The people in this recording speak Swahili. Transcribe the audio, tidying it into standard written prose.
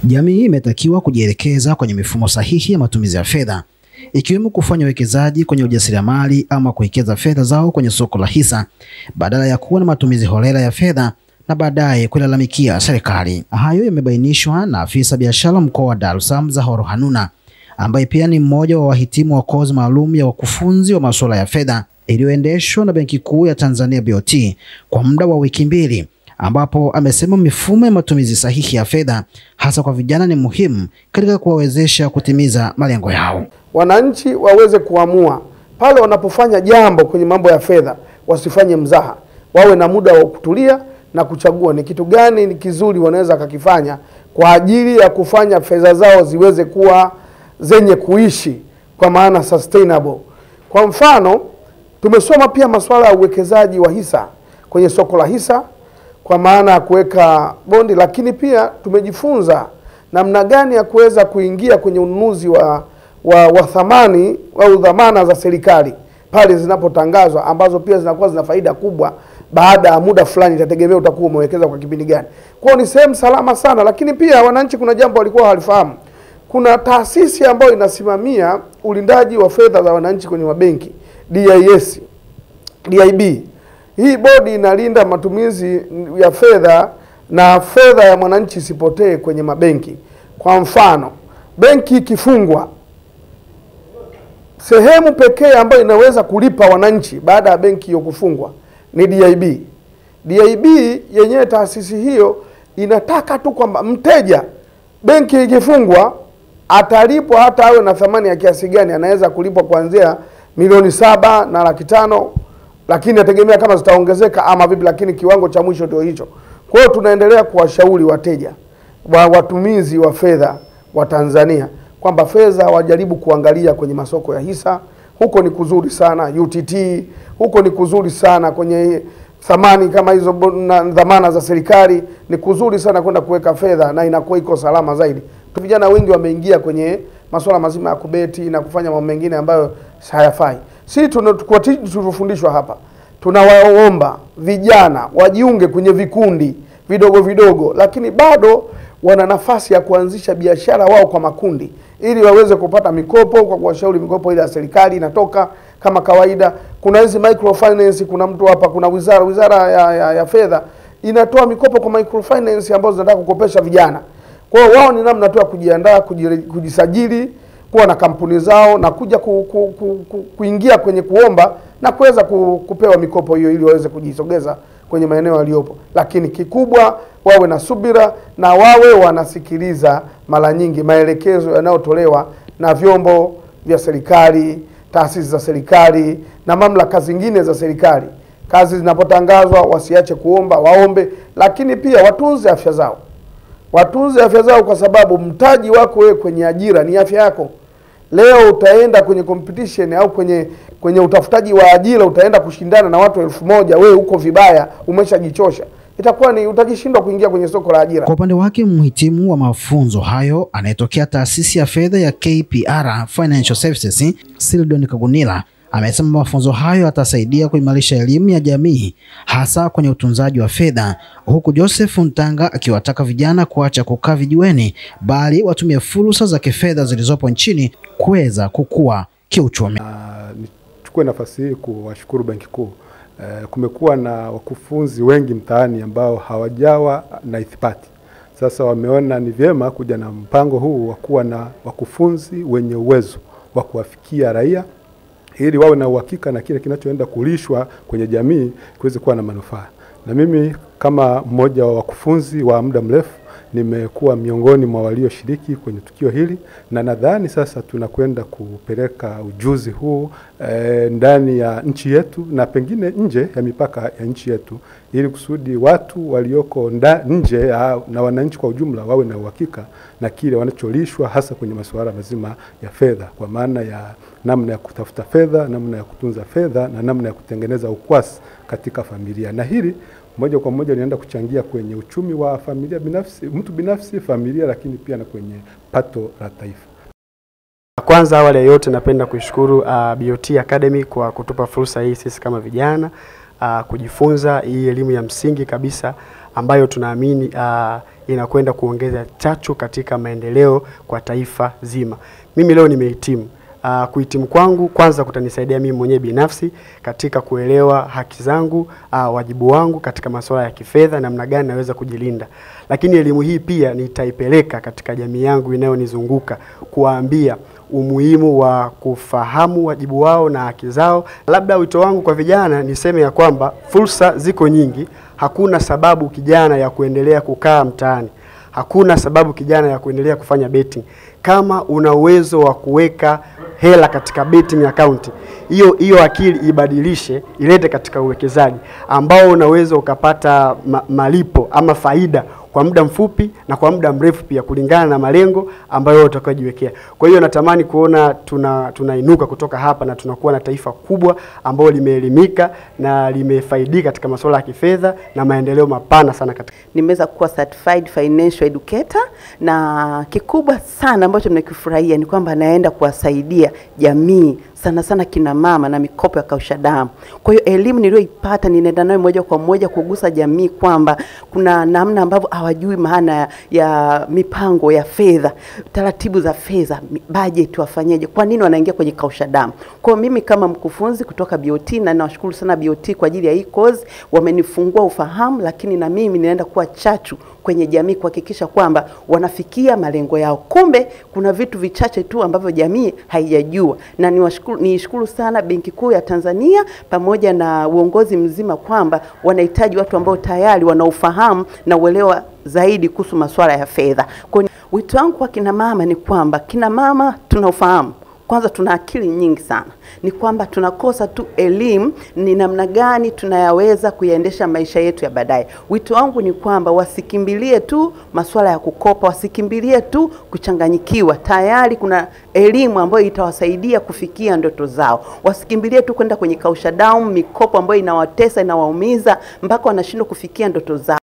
Jamii imetakiwa kujielekeza kwenye mifumo sahihi ya matumizi ya fedha, ikiwemo kufanya uwekezaji kwenye ujasiriamali ama kuwekeza fedha zao kwenye soko la hisa badala ya kuwa na matumizi holela ya fedha na baadaye kulalamikia serikali. Hayo yamebainishwa na afisa biashara mkoa wa Dar es Salaam Zahoro Hanuna, ambaye pia ni mmoja wa wahitimu wa kozi maalum ya wakufunzi wa masuala ya fedha iliyoendeshwa na Benki Kuu ya Tanzania BOT kwa muda wa wiki 2, ambapo amesema mifumo ya matumizi sahihi ya fedha hasa kwa vijana ni muhimu katika kuwawezesha kutimiza malengo yao. Wananchi waweze kuamua pale wanapofanya jambo kwenye mambo ya fedha, wasifanye mzaha, wawe na muda wa kutulia na kuchagua ni kitu gani ni kizuri wanaweza kukifanya kwa ajili ya kufanya fedha zao ziweze kuwa zenye kuishi, kwa maana sustainable. Kwa mfano, tumesoma pia masuala ya uwekezaji wa hisa kwenye soko la hisa kwa maana ya kuweka bondi, lakini pia tumejifunza namna gani ya kuweza kuingia kwenye ununuzi wa thamani au dhamana za serikali pale zinapotangazwa, ambazo pia zinakuwa zina faida kubwa baada ya muda fulani, itategemea utakuwa umewekeza kwa kipindi gani. Kwa hiyo ni sehemu salama sana. Lakini pia wananchi, kuna jambo walikuwa hawalifahamu. Kuna taasisi ambayo inasimamia ulindaji wa fedha za wananchi kwenye mabenki, DIB. Hii bodi inalinda matumizi ya fedha na fedha ya mwananchi isipotee kwenye mabenki. Kwa mfano, benki ikifungwa, sehemu pekee ambayo inaweza kulipa wananchi baada ya benki hiyo kufungwa ni DIB. DIB yenyewe, taasisi hiyo, inataka tu kwamba mteja, benki ikifungwa, atalipwa hata awe na thamani ya kiasi gani. Anaweza kulipwa kuanzia milioni 7,500,000, lakini ategemea kama zitaongezeka ama vipi, lakini kiwango cha mwisho ndio hicho. Kwa hiyo tunaendelea kuwashauri wateja watumizi wa fedha wa Tanzania kwamba fedha wajaribu kuangalia kwenye masoko ya hisa. Huko ni kuzuri sana, UTT, huko ni kuzuri sana kwenye thamani kama hizo dhamana za serikali, ni kuzuri sana kwenda kuweka fedha na inakuwa iko salama zaidi. Vijana wengi wameingia kwenye masuala mazima ya kubeti na kufanya mambo mengine ambayo hayafai. Sisi tunafundishwa hapa, tunawaomba vijana wajiunge kwenye vikundi vidogo vidogo, lakini bado wana nafasi ya kuanzisha biashara wao kwa makundi ili waweze kupata mikopo kwa kuwashauri mikopo ile ya serikali inatoka kama kawaida. Kuna hizi microfinance, kuna mtu hapa, kuna wizara ya fedha inatoa mikopo kwa microfinance ambazo zinataka kukopesha vijana. Kwa hiyo wao ni namna tu ya kujiandaa, kujisajili, kuwa na kampuni zao na kuja kuingia kwenye kuomba na kuweza kupewa mikopo hiyo ili waweze kujisogeza kwenye maeneo yaliyopo. Lakini kikubwa wawe na subira na wawe wanasikiliza mara nyingi maelekezo yanayotolewa na vyombo vya serikali, taasisi za serikali na mamlaka zingine za serikali. Kazi zinapotangazwa wasiache kuomba, waombe, lakini pia watunze afya zao. Watunze afya zao, kwa sababu mtaji wako wewe kwenye ajira ni afya yako. Leo utaenda kwenye competition au kwenye utafutaji wa ajira, utaenda kushindana na watu 1000, wewe uko vibaya, umeshajichosha, itakuwa ni utajishindwa kuingia kwenye soko la ajira. Kwa upande wake, mhitimu wa mafunzo hayo anayetokea taasisi ya fedha ya KPR Financial Services, Sildon Kagunila, amesema mafunzo hayo yatasaidia kuimarisha elimu ya jamii hasa kwenye utunzaji wa fedha, huku Joseph Ntanga akiwataka vijana kuacha kukaa vijiweni bali watumie fursa za kifedha zilizopo nchini kuweza kukua kiuchumi. Nichukue nafasi hii kuwashukuru Benki Kuu. Kumekuwa na wakufunzi wengi mtaani ambao hawajawa na ithibati. Sasa wameona ni vyema kuja na mpango huu wa kuwa na wakufunzi wenye uwezo wa kuwafikia raia ili wawe na uhakika na kile kinachoenda kulishwa kwenye jamii kiweze kuwa na manufaa. Na mimi kama mmoja wa wakufunzi wa muda mrefu nimekuwa miongoni mwa walioshiriki kwenye tukio hili, na nadhani sasa tunakwenda kupeleka ujuzi huu ndani ya nchi yetu na pengine nje ya mipaka ya nchi yetu, ili kusudi watu walioko nje na wananchi kwa ujumla wawe na uhakika na kile wanacholishwa, hasa kwenye masuala mazima ya fedha, kwa maana ya namna ya kutafuta fedha, namna ya kutunza fedha na namna ya kutengeneza ukwasi katika familia. Na hili moja kwa moja linaenda kuchangia kwenye uchumi wa familia binafsi, mtu binafsi, familia, lakini pia na kwenye pato la taifa. Kwanza awali ya yote napenda kuishukuru BOT Academy kwa kutupa fursa hii sisi kama vijana kujifunza hii elimu ya msingi kabisa ambayo tunaamini inakwenda kuongeza chachu katika maendeleo kwa taifa zima. Mimi leo nimehitimu. Kuhitimu kwangu kwanza kutanisaidia mimi mwenyewe binafsi katika kuelewa haki zangu, wajibu wangu katika masuala ya kifedha, namna gani naweza kujilinda. Lakini elimu hii pia nitaipeleka katika jamii yangu inayonizunguka, kuwaambia umuhimu wa kufahamu wajibu wao na haki zao. Labda wito wangu kwa vijana niseme ya kwamba fursa ziko nyingi, hakuna sababu kijana ya kuendelea kukaa mtaani. Hakuna sababu kijana ya kuendelea kufanya betting. Kama una uwezo wa kuweka hela katika betting account, hiyo akili ibadilishe, ilete katika uwekezaji ambao unaweza ukapata malipo ama faida kwa muda mfupi na kwa muda mrefu pia, kulingana na malengo ambayo utakayojiwekea. Kwa hiyo natamani kuona tunainuka kutoka hapa na tunakuwa na taifa kubwa ambalo limeelimika na limefaidika katika masuala ya kifedha na maendeleo mapana sana katika. Nimeweza kuwa certified financial educator, na kikubwa sana ambacho ninakifurahia ni kwamba naenda kuwasaidia jamii, sana sana kina mama na mikopo ya kausha damu. Kwa hiyo elimu niliyoipata ninaenda nayo moja kwa moja kugusa jamii kwamba kuna namna ambavyo hawajui maana ya mipango ya fedha, taratibu za fedha, budget wafanyaje, kwa nini wanaingia kwenye kausha damu. Kwa mimi kama mkufunzi kutoka BOT, na nawashukuru sana BOT kwa ajili ya hii course, wamenifungua ufahamu, lakini na mimi ninaenda kuwa chachu kwenye jamii kuhakikisha kwamba wanafikia malengo yao. Kumbe kuna vitu vichache tu ambavyo jamii haijajua, na nishukuru sana Benki Kuu ya Tanzania pamoja na uongozi mzima kwamba wanahitaji watu ambao tayari wanaufahamu na uelewa zaidi kuhusu masuala ya fedha. Kwa wito wangu kwa kina mama ni kwamba kina mama tunaufahamu, kwanza tuna akili nyingi sana, ni kwamba tunakosa tu elimu ni namna gani tunayaweza kuyaendesha maisha yetu ya baadaye. Wito wangu ni kwamba wasikimbilie tu masuala ya kukopa, wasikimbilie tu kuchanganyikiwa. Tayari kuna elimu ambayo itawasaidia kufikia ndoto zao. Wasikimbilie tu kwenda kwenye kausha damu, mikopo ambayo inawatesa, inawaumiza mpaka wanashindwa kufikia ndoto zao.